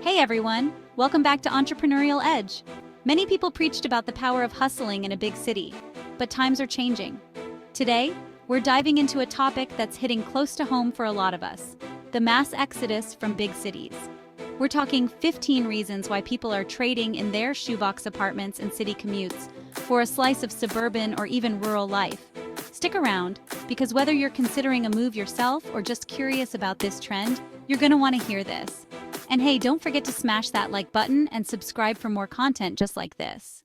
Hey everyone, welcome back to Entrepreneurial Edge. Many people preached about the power of hustling in a big city, but times are changing. Today, we're diving into a topic that's hitting close to home for a lot of us, the mass exodus from big cities. We're talking 15 reasons why people are trading in their shoebox apartments and city commutes for a slice of suburban or even rural life. Stick around, because whether you're considering a move yourself or just curious about this trend, you're going to want to hear this. And hey, don't forget to smash that like button and subscribe for more content just like this.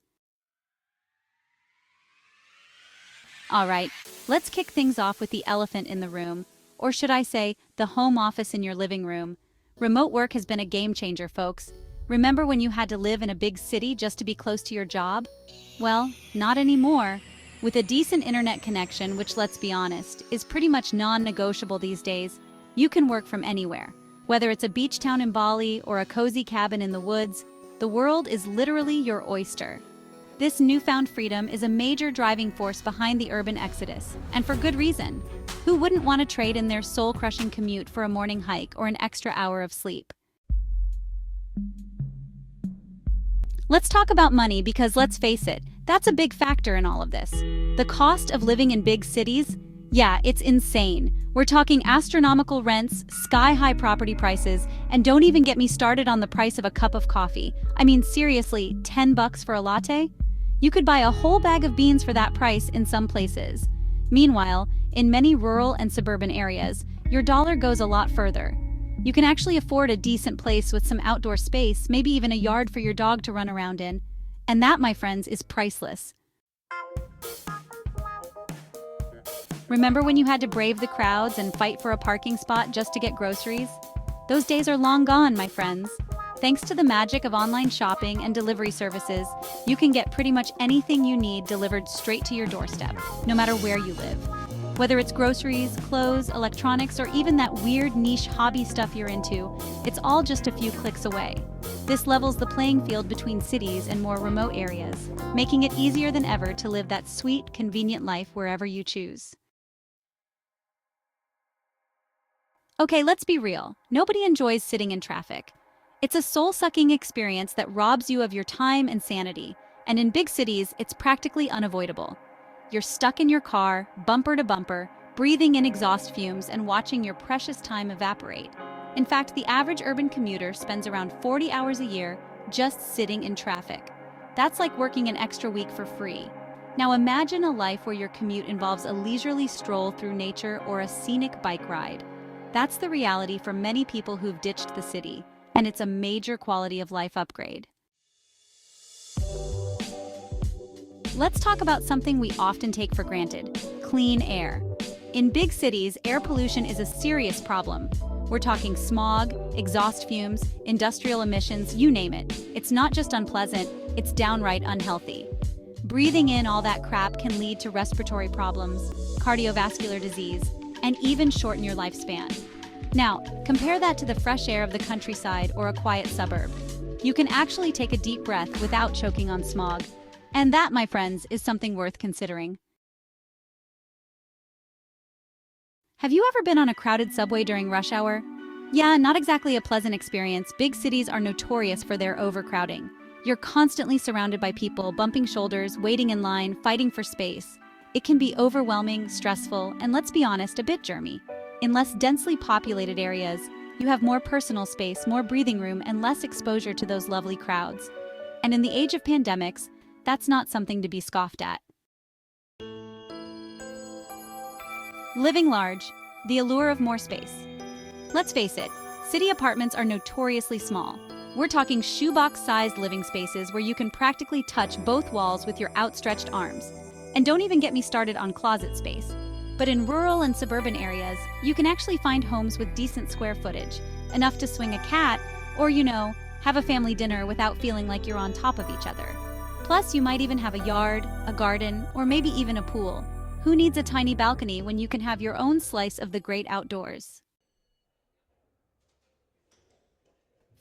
All right, let's kick things off with the elephant in the room, or should I say, the home office in your living room. Remote work has been a game changer, folks. Remember when you had to live in a big city just to be close to your job? Well, not anymore. With a decent internet connection, which, let's be honest, is pretty much non-negotiable these days, you can work from anywhere. Whether it's a beach town in Bali or a cozy cabin in the woods, the world is literally your oyster. This newfound freedom is a major driving force behind the urban exodus, and for good reason. Who wouldn't want to trade in their soul-crushing commute for a morning hike or an extra hour of sleep? Let's talk about money because, let's face it, that's a big factor in all of this. The cost of living in big cities? Yeah, it's insane. We're talking astronomical rents, sky-high property prices, and don't even get me started on the price of a cup of coffee. I mean, seriously, $10 for a latte? You could buy a whole bag of beans for that price in some places. Meanwhile, in many rural and suburban areas, your dollar goes a lot further. You can actually afford a decent place with some outdoor space, maybe even a yard for your dog to run around in. And that, my friends, is priceless. Remember when you had to brave the crowds and fight for a parking spot just to get groceries? Those days are long gone, my friends. Thanks to the magic of online shopping and delivery services, you can get pretty much anything you need delivered straight to your doorstep, no matter where you live. Whether it's groceries, clothes, electronics, or even that weird niche hobby stuff you're into, it's all just a few clicks away. This levels the playing field between cities and more remote areas, making it easier than ever to live that sweet, convenient life wherever you choose. Okay, let's be real. Nobody enjoys sitting in traffic. It's a soul-sucking experience that robs you of your time and sanity, and in big cities, it's practically unavoidable. You're stuck in your car, bumper to bumper, breathing in exhaust fumes and watching your precious time evaporate. In fact, the average urban commuter spends around 40 hours a year just sitting in traffic. That's like working an extra week for free. Now imagine a life where your commute involves a leisurely stroll through nature or a scenic bike ride. That's the reality for many people who've ditched the city, and it's a major quality of life upgrade. Let's talk about something we often take for granted: clean air. In big cities, air pollution is a serious problem. We're talking smog, exhaust fumes, industrial emissions, you name it. It's not just unpleasant, it's downright unhealthy. Breathing in all that crap can lead to respiratory problems, cardiovascular disease, and even shorten your lifespan. Now, compare that to the fresh air of the countryside or a quiet suburb. You can actually take a deep breath without choking on smog. And that, my friends, is something worth considering. Have you ever been on a crowded subway during rush hour? Yeah, not exactly a pleasant experience. Big cities are notorious for their overcrowding. You're constantly surrounded by people, bumping shoulders, waiting in line, fighting for space. It can be overwhelming, stressful, and let's be honest, a bit germy. In less densely populated areas, you have more personal space, more breathing room, and less exposure to those lovely crowds. And in the age of pandemics, that's not something to be scoffed at. Living large, the allure of more space. Let's face it, city apartments are notoriously small. We're talking shoebox-sized living spaces where you can practically touch both walls with your outstretched arms. And don't even get me started on closet space. But in rural and suburban areas, you can actually find homes with decent square footage, enough to swing a cat, or, have a family dinner without feeling like you're on top of each other. Plus, you might even have a yard, a garden, or maybe even a pool. Who needs a tiny balcony when you can have your own slice of the great outdoors?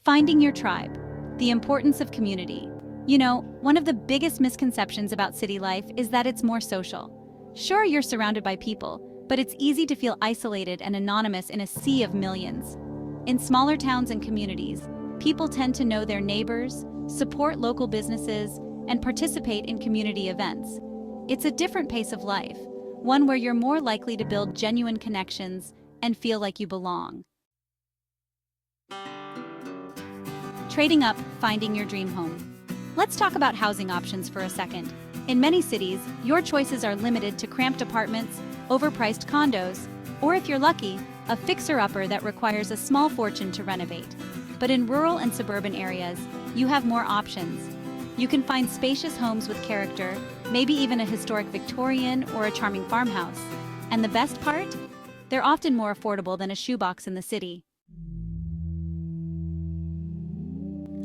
Finding your tribe. The importance of community. One of the biggest misconceptions about city life is that it's more social. Sure, you're surrounded by people, but it's easy to feel isolated and anonymous in a sea of millions. In smaller towns and communities, People tend to know their neighbors, support local businesses, and participate in community events. It's a different pace of life, one where you're more likely to build genuine connections and feel like you belong. Trading up, finding your dream home. Let's talk about housing options for a second. In many cities, your choices are limited to cramped apartments, overpriced condos, or if you're lucky, a fixer-upper that requires a small fortune to renovate. But in rural and suburban areas, you have more options. You can find spacious homes with character, maybe even a historic Victorian or a charming farmhouse. And the best part? They're often more affordable than a shoebox in the city.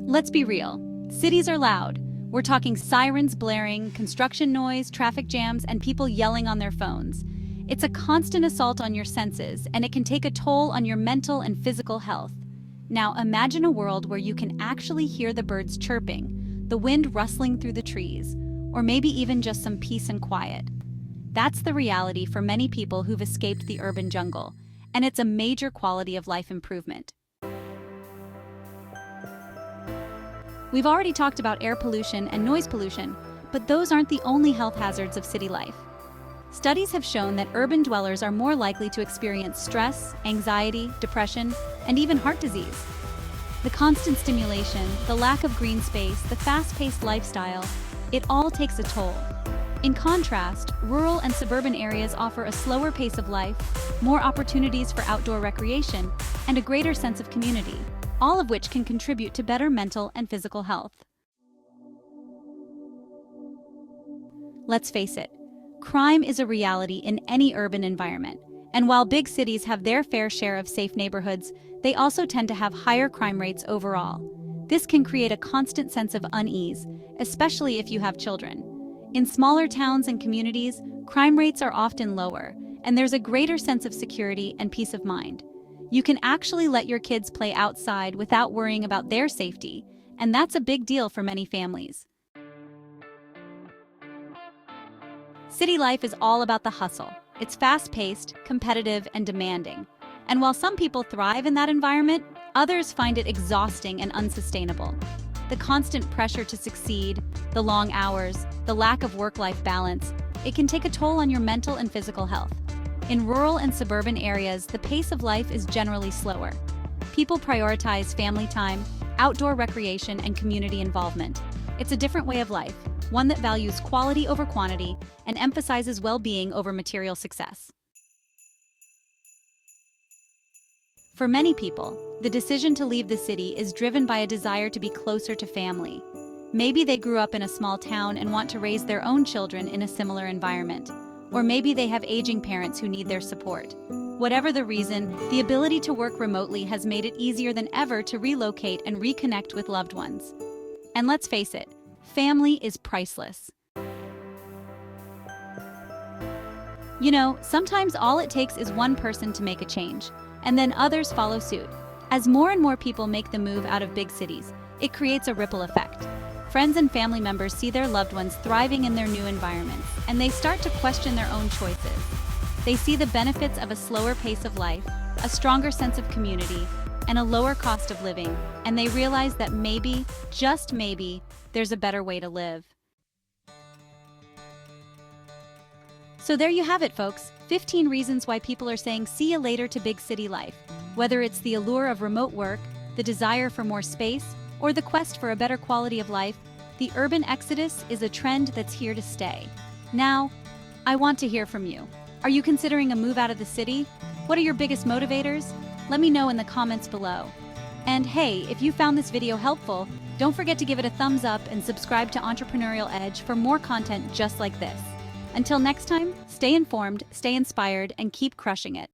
Let's be real. Cities are loud. We're talking sirens blaring, construction noise, traffic jams, and people yelling on their phones. It's a constant assault on your senses, and it can take a toll on your mental and physical health. Now imagine a world where you can actually hear the birds chirping, the wind rustling through the trees, or maybe even just some peace and quiet. That's the reality for many people who've escaped the urban jungle, and it's a major quality of life improvement. We've already talked about air pollution and noise pollution, but those aren't the only health hazards of city life. Studies have shown that urban dwellers are more likely to experience stress, anxiety, depression, and even heart disease. The constant stimulation, the lack of green space, the fast-paced lifestyle, it all takes a toll. In contrast, rural and suburban areas offer a slower pace of life, more opportunities for outdoor recreation, and a greater sense of community, all of which can contribute to better mental and physical health. Let's face it, crime is a reality in any urban environment, and while big cities have their fair share of safe neighborhoods, they also tend to have higher crime rates overall. This can create a constant sense of unease, especially if you have children. In smaller towns and communities, crime rates are often lower, and there's a greater sense of security and peace of mind. You can actually let your kids play outside without worrying about their safety, and that's a big deal for many families. City life is all about the hustle. It's fast-paced, competitive, and demanding. And while some people thrive in that environment, others find it exhausting and unsustainable. The constant pressure to succeed, the long hours, the lack of work-life balance, it can take a toll on your mental and physical health. In rural and suburban areas, the pace of life is generally slower. People prioritize family time, outdoor recreation, and community involvement. It's a different way of life, one that values quality over quantity and emphasizes well-being over material success. For many people, the decision to leave the city is driven by a desire to be closer to family. Maybe they grew up in a small town and want to raise their own children in a similar environment. Or maybe they have aging parents who need their support. Whatever the reason, the ability to work remotely has made it easier than ever to relocate and reconnect with loved ones. And let's face it, family is priceless. You know, sometimes all it takes is one person to make a change, and then others follow suit. As more and more people make the move out of big cities, it creates a ripple effect. Friends and family members see their loved ones thriving in their new environments, and they start to question their own choices. They see the benefits of a slower pace of life, a stronger sense of community, and a lower cost of living, and they realize that maybe, just maybe, there's a better way to live. So there you have it, folks. 15 reasons why people are saying see you later to big city life. Whether it's the allure of remote work, the desire for more space, or the quest for a better quality of life, the urban exodus is a trend that's here to stay. Now, I want to hear from you. Are you considering a move out of the city? What are your biggest motivators? Let me know in the comments below. And hey, if you found this video helpful, don't forget to give it a thumbs up and subscribe to Entrepreneurial Edge for more content just like this. Until next time, stay informed, stay inspired, and keep crushing it.